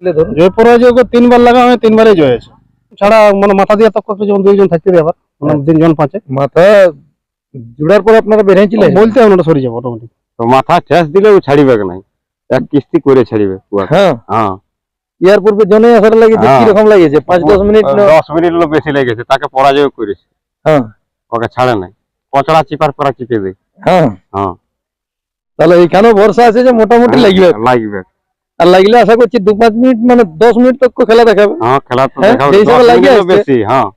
তুলে ধরুন। জয় পরাজয় তিনবার লাগা হয়, তিনবারই জয় আছে। ছাড়া মানে মাথা দিয়ে তক যেমন দুইজন থাকতে দেয়, আবার তিনজন পাঁচে মাথা জুড়ার পর আপনারা বেরিয়েছিলেন বলতে আমরা সরে যাবো অটোমেটিক। তো মাথা ঠেস দিলেও ছাড়িবে নাই, এক কিস্তি করে ছাড়িবে। হ্যাঁ হ্যাঁ, ইয়ার পূর্বে জনে আসার লাগিয়েছে, হ্যাঁ। কিরকম লাগিয়েছে? 5-10 মিনিট 10 মিনিট বেশি লেগেছে, তাকে পরাজয় করেছে। হ্যাঁ ওকে ছাড়ে নাই, কচড়া চিপার পরা চিপে দেয়। হ্যাঁ হ্যাঁ, তাহলে এইখানেও ভরসা আছে যে মোটামুটি লাগবে। লাগবে। আর লাগলে আশা করছি 2-5 মিনিট মানে 10 মিনিট তক খেলা দেখাবে। হ্যাঁ, খেলা তো হ্যাঁ, দেখাবে, যেই হিসাবে 10 লাগিয়ে মিনিটেরও আসছে। বেশি। হ্যাঁ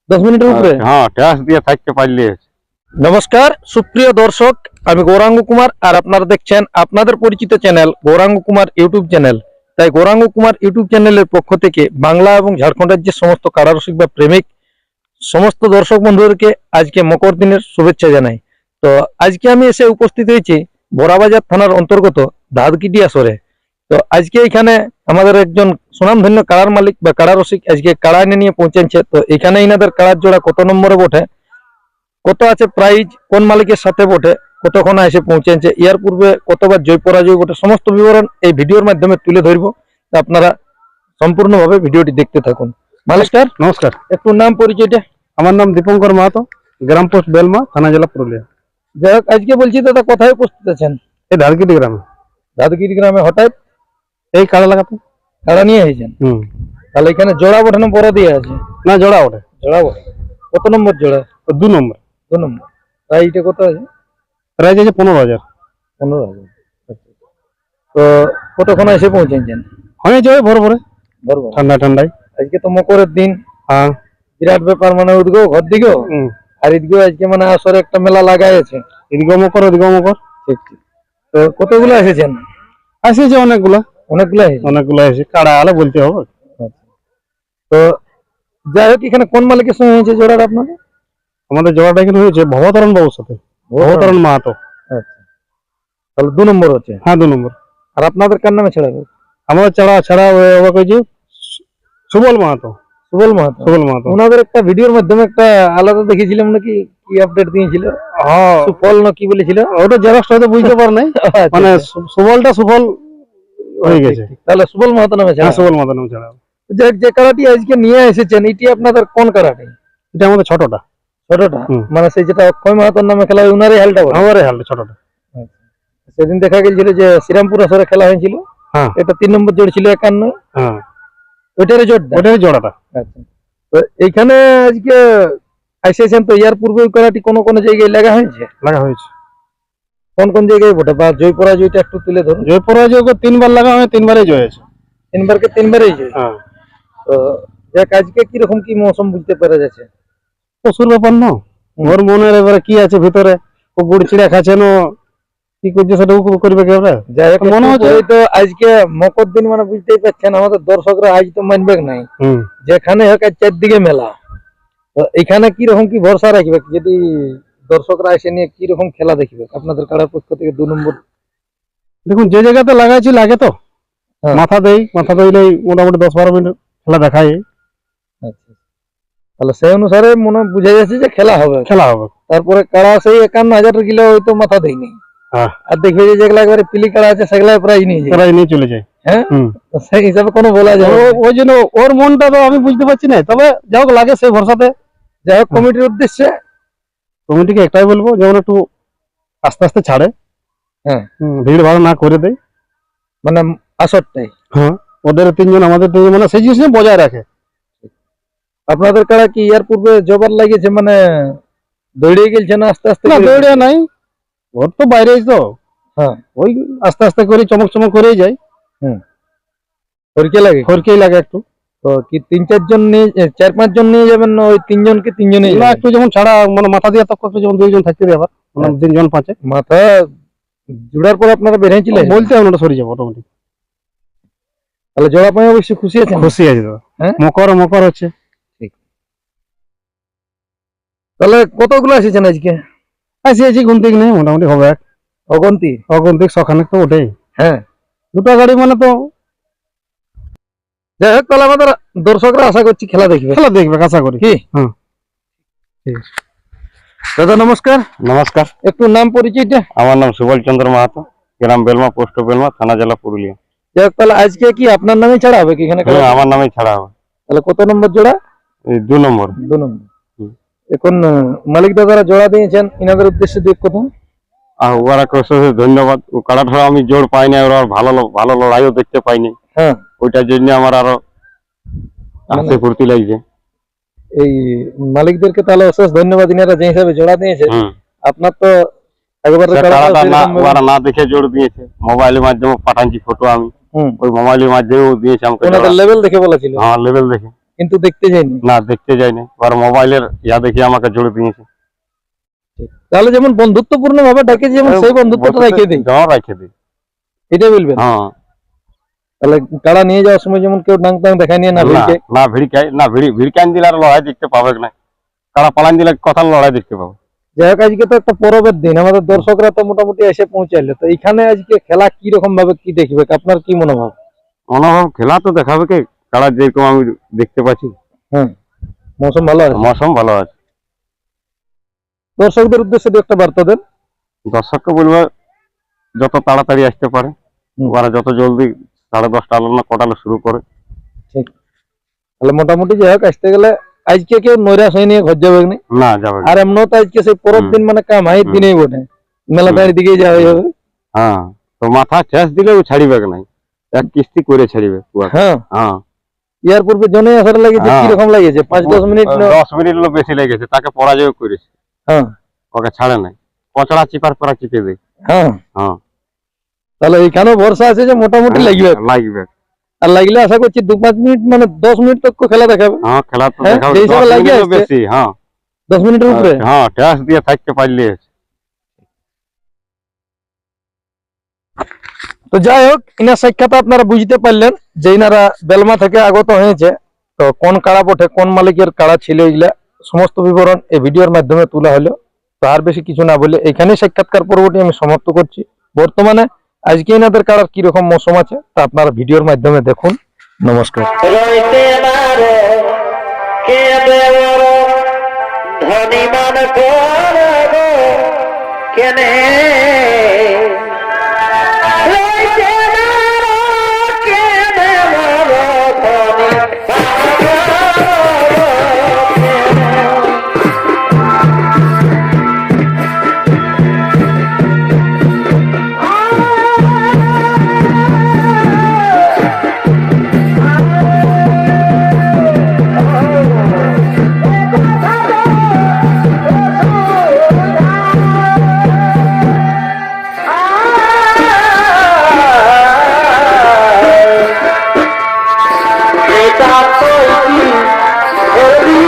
10 মিনিটের উপরে। হ্যাঁ, ঠেস দিয়ে থাকতে পারলে। নমস্কার সুপ্রিয় দর্শক, আমি গৌরাঙ্গ কুমার আর আপনারা দেখছেন আপনাদের পরিচিত channel Gauranga Kumar YouTube channel. তাই গৌরাঙ্গ কুমার ইউটিউব চ্যানেলের পক্ষ থেকে বাংলা এবং ঝাড়খণ্ড রাজ্যের সমস্ত কারারসিক বা প্রেমিক সমস্ত দর্শক বন্ধুদেরকে আজকে মকর দিনের শুভেচ্ছা জানাই। তো আজকে আমি এসে উপস্থিত হয়েছি বড়াবাজার থানার অন্তর্গত ধাদকিটি আসরে। তো আজকে এখানে আমাদের একজন সুনামধন্য কারার মালিক বা কারারসিক আজকে কারা এনে নিয়ে পৌঁছেছে। তো এখানে ইনাদের কারার জোড়া কত নম্বরে বটে, কত আছে প্রাইজ, কোন মালিকের সাথে বটে, কতক্ষণ এসে পৌঁছেছে, ইয়ার পূর্বে কতবার জয় পরাজয় বটে, সমস্ত বিবরণ এই ভিডিওর মাধ্যমে তুলে ধরবো। তা আপনারা সম্পূর্ণভাবে ভিডিওটি দেখতে থাকুন। নমস্কার। নমস্কার, একটু নাম পরিচয়টা। আমার নাম দীপঙ্কর মাহাতো, গ্রাম পোস্ট বেলমা, থানা জেলা পুরুলিয়া। যাই হোক, আজকে বলছি দাদা কোথায় উপস্থিত আছেন? এই ধারকিটি গ্রামে। দাদুগিরি গ্রামে হঠাৎ এই কাড়া লাগাতে। কারা নিয়ে এসেছেন? তাহলে এখানে জোড়া বটে না বড় দিয়ে আছে? না, জোড়া ওঠে। জোড়া বটে। কত নম্বর জোড়া? 2 নম্বর। 2 নম্বর। প্রাইসটা কত আছে? প্রাইজ আছে 15,000। 15,000। তো কতক্ষণ এসে পৌঁছেছেন? হয়ে যাবে ভোর ভোরে, বরবর। ঠান্ডা ঠান্ডায়। আজকে তো মকরের দিন। হ্যাঁ। বিরাট ব্যাপার, মানে উঠগো ঘর দিকেও আর এদিকেও আজকে মানে আসরে একটা মেলা লাগাই আছে। এদিকেও মকর, ওদিকেও মকর। ঠিক ঠিক। তো কতগুলো এসেছেন? আসেছে অনেকগুলা। অনেকগুলো এসেছে। অনেকগুলো এসে কাড়া আলে বলতে হবে। তো যাই হোক, এখানে কোন মালিকের সঙ্গে হয়েছে জোড়াটা আপনাদের? আমাদের জোড়াটা এখানে হয়েছে ভবতারণ বাবুর সাথে, ভবতারণ মাহাতো। আচ্ছা, তাহলে 2 নম্বর হচ্ছে। হ্যাঁ, 2 নম্বর। আর আপনাদের কার নামে ছেড়াবে? আমাদের ছাড়া কইছি সুবল মাহাতো। সুবল মাহাতো। সুবল মাহাতো। ওনাদের একটা ভিডিওর মাধ্যমে একটা আলাদা দেখেছিলাম নাকি, কি আপডেট দিয়েছিল? হ্যাঁ, সুফল না কি বলেছিল? ওটা জেরক্স হয়তো বুঝতে পার নাই। মানে সুবলটা সুফল হয়ে গেছে। তাহলে সুবল মাহাতো নামে হ্যাঁ, ছাড়া। সুবল মাহাতো নাম ছাড়া। যে কারাটি আজকে নিয়ে এসেছেন, এটি আপনাদের কোন কারাটি? এটা আমাদের ছোটটা। ছোটটা? মানে সেই যেটা অক্ষয় মাহাতোর নামে খেলা হয়, উনারই হালটা বলে? আমারই হালটা ছোটটা। সেদিন দেখা গেছিল যে শ্রীরামপুর আসরে খেলা হয়েছিল। হ্যাঁ। এটা 3 নম্বর জোড় ছিল 51। হ্যাঁ, ওইটারই জোড়টা? ওটাই জোড়াটা। আচ্ছা। তো এইখানে আজকে এসেছেন, তো ইয়ার পূর্বে ওই কারাটি কোন কোন জায়গায় লাগা হয়েছে? লাগা হয়েছে। কোন কোন জায়গায় বটে, বা জয় পরাজয়টা একটু তুলে ধরুন। জয় পরাজয় 3বার লাগা হয়, 3বারই জয় আছে। 3বারকে 3বারই জয়। হ্যাঁ। তো দেখ আজকে কিরকম কি মৌসুম বুঝতে পারা যাচ্ছে? পশুর ব্যাপার না, ওর মনের এবারে কি আছে ভিতরে, ও গুড় চিড়া খাচ্ছে না, কি করছে সেটা উপভোগ করবে কি আমরা। যাই হোক, মনে হচ্ছে তো আজকে মকর দিন, মানে বুঝতেই পারছেন আমাদের দর্শকরা আজ তো মানবে নাই, যেখানে হোক আজ চারদিকে মেলা। তো এখানে কিরকম কি ভরসা রাখবে, যদি দর্শকরা এসে নিয়ে কিরকম খেলা দেখবে আপনাদের কাড়ার পক্ষ থেকে? 2 নম্বর দেখুন, যে জায়গাতে লাগাইছি লাগে তো মাথা দিলেই মোটামুটি 10-12 মিনিট খেলা দেখাই। আচ্ছা, তাহলে সেই অনুসারে মনে বুঝা যাচ্ছে যে খেলা হবে। তারপরে কাড়া সেই 51,000 কিলো হয়তো মাথা দেয়নি। আর দেখবে যে যেগুলা একবারে পিলি কাড়া আছে সেগুলা প্রাইজ নিয়ে চলে যায়। হ্যাঁ, সেই হিসাবে কোনো বলা যায় ওই জন্য ওর মনটা তো আমি বুঝতে পারছি না। তবে যাই হোক লাগে সেই ভরসাতে। যাই হোক, কমিটির উদ্দেশ্যে কমিটিকে একটাই বলবো, যেমন একটু আস্তে আস্তে ছাড়ে, হ্যাঁ, ভিড় ভাড় না করে দেয়, মানে আসরটাই। হ্যাঁ, ওদের 3 জন আমাদের 3 জন, মানে সেই জিনিস বজায় রাখে। আপনাদের কারা কি ইয়ার পূর্বে জবার লাগিয়েছে, মানে দৌড়ে গেছে না আস্তে আস্তে? না, দৌড়ে নাই, ওর তো বাইরে তো। হ্যাঁ, ওই আস্তে আস্তে করে চমক করেই যায়। হরকে লাগে একটু। তো কি 3-4 জন নিয়ে 4-5 জন নিয়ে যাবেন না ওই 3 জনকে 3 জনে? না, একটু যেমন ছাড়া মানে মাথা দিয়ে তক যেমন 2 জন থাকতে দেয়, আবার 3 জন পাঁচে। মাথা জোড়ার পর আপনারা বেরিয়েছিলেন বলতে আমরা সরে যাবো অটোমেটিক। তাহলে জোড়া পাই অবশ্যই খুশি আছেন? খুশি আছে দাদা। মকর হচ্ছে। ঠিক। তাহলে কতগুলো এসেছেন আজকে? আসি গুনতিক নেই, মোটামুটি হবে অগন্তিক সখানেক তো ওঠেই। হ্যাঁ, 2টা গাড়ি মানে তো। যাই হোক, তাহলে আমাদের দর্শকরা আশা করছি খেলা দেখবে আশা করি। কি? হ্যাঁ, দাদা নমস্কার। নমস্কার। একটু নাম পরিচয়টা। আমার নাম সুবল চন্দ্র মাহাতো, গ্রাম বেলমা, পোস্ট বেলমা, থানা জেলা পুরুলিয়া। যাই হোক, তাহলে আজকে কি আপনার নামে ছাড়া হবে কি এখানে কাড়া? হ্যাঁ, আমার নামে ছাড়া হবে। তাহলে কত নম্বর জোড়া? এই 2 নম্বর। 2 নম্বর। হুম। এখন মালিক দাদারা জোড়া দিয়েছেন, ইনাদের উদ্দেশ্যে দিয়ে কথা। আর ওরা অশেষ ধন্যবাদ। ও কাড়াটা আমি জোর পাইনি, ওরা ভালো ভালো লড়াইও দেখতে পাইনি, হ্যাঁ, ওইটার জন্য আমার আরো হাসি ফুর্তি লাগছে। এই মালিকদেরকে তাহলে অশেষ ধন্যবাদ, ইনারা যে হিসাবে জোড়া দিয়েছে। হুম। আপনার তো একবার সে কাড়াটা না ওরা না দেখে জোর দিয়েছে, মোবাইলের মাধ্যমে পাঠাচ্ছি ফটো আমি, ওই মোবাইলের মাধ্যমেও দিয়েছে আমাকে ওনাদের জোড়া। লেভেল দেখে বলেছিল, হ্যাঁ, লেভেল দেখে, কিন্তু দেখতে যায়নি। না দেখতে যায়নি, ওরা মোবাইলের ইয়া দেখে আমাকে জোর দিয়েছে। তাহলে যেমন বন্ধুত্বপূর্ণ ভাবে ডাকে, যেমন সেই বন্ধুত্বটা রেখে দিই, জমা রেখে দিই। এটাই বলবেন। হ্যাঁ, তাহলে কাড়া নিয়ে যাওয়ার সময় যেমন কেউ ডাং টাং দেখায় নিয়ে না ভিড়কে। না ভিড়কাই না, ভিড়কাইন দিলে আর লড়াই দেখতে পাবে না, কাড়া পালান দিলে কথা লড়াই দেখতে পাবো। যাই হোক, আজকে তো একটা পরবের দিন, আমাদের দর্শকরা তো মোটামুটি এসে পৌঁছাইলো, তো এখানে আজকে খেলা কি রকম ভাবে কি দেখবে, আপনার কি মনোভাব? মনোভাব খেলা তো দেখাবে কে, কাড়া যেরকম আমি দেখতে পাচ্ছি। হ্যাঁ, মৌসুম ভালো আছে, মৌসুম ভালো আছে। দর্শকদের উদ্দেশ্যে দু একটা বার্তা দেন। দর্শককে বলবো যত তাড়াতাড়ি আসতে পারে, হুম। ওরা যত জলদি 10:30 আলো না কটালে শুরু করে। ঠিক, তাহলে মোটামুটি যাই হোক, আসতে গেলে আজকে কেউ নৈরাশ হয়ে নিয়ে ঘর যাবে না। না যাবে না। আর এমনও তো আজকে সেই পরের দিন মানে কাম হাই দিনেই বটে, মেলাটার দিকে যাওয়া যাবে। হ্যাঁ, তো মাথা ঠেস দিলেও ছাড়িবে নাই, এক কিস্তি করে ছাড়িবে পুয়া। হ্যাঁ, হ্যাঁ, ইয়ার পূর্বে জনে আসার লাগেছে, হ্যাঁ। কি রকম লাগেছে? 5-10 মিনিট। 10 মিনিট বেশি লেগেছে, তাকে পরাজয় করেছে, হ্যাঁ, ওকে ছাড়ে নাই, পচড়া চিপার পরা চিপে দেয়। হ্যাঁ, হ্যাঁ, তাহলে এইখানেও ভরসা আছে যে মোটামুটি লাগবে, লাগবে। আর লাগলে আশা করছি 2-5 মিনিট মানে 10 মিনিট তক খেলা দেখাবে। হ্যাঁ, খেলা তো হ্যাঁ, দেখাবে, যেই হিসাবে 10 লাগিয়ে মিনিটেরও আসছে। বেশি। হ্যাঁ, 10 মিনিটের উপরে। হ্যাঁ, ঠেস দিয়ে থাকতে পারলে। তো যাই হোক, ইনার সাক্ষাৎ আপনারা বুঝতে পারলেন যে ইনারা বেলমা থেকে আগত হয়েছে, তো কোন কাড়া বটে, কোন মালিকের কাড়া ছিল, এগুলা সমস্ত বিবরণ এই ভিডিওর মাধ্যমে তোলা হলো। তো আর বেশি কিছু না বলে এখানেই সাক্ষাৎকার পর্বটি আমি সমাপ্ত করছি। বর্তমানে আজকে ইনাদের কাড়ার কিরকম মৌসুম আছে তা আপনারা ভিডিওর মাধ্যমে দেখুন। নমস্কার। ধনিমান করব কেনে রইতে মারো কেনে মারো ধনি এটা তো কি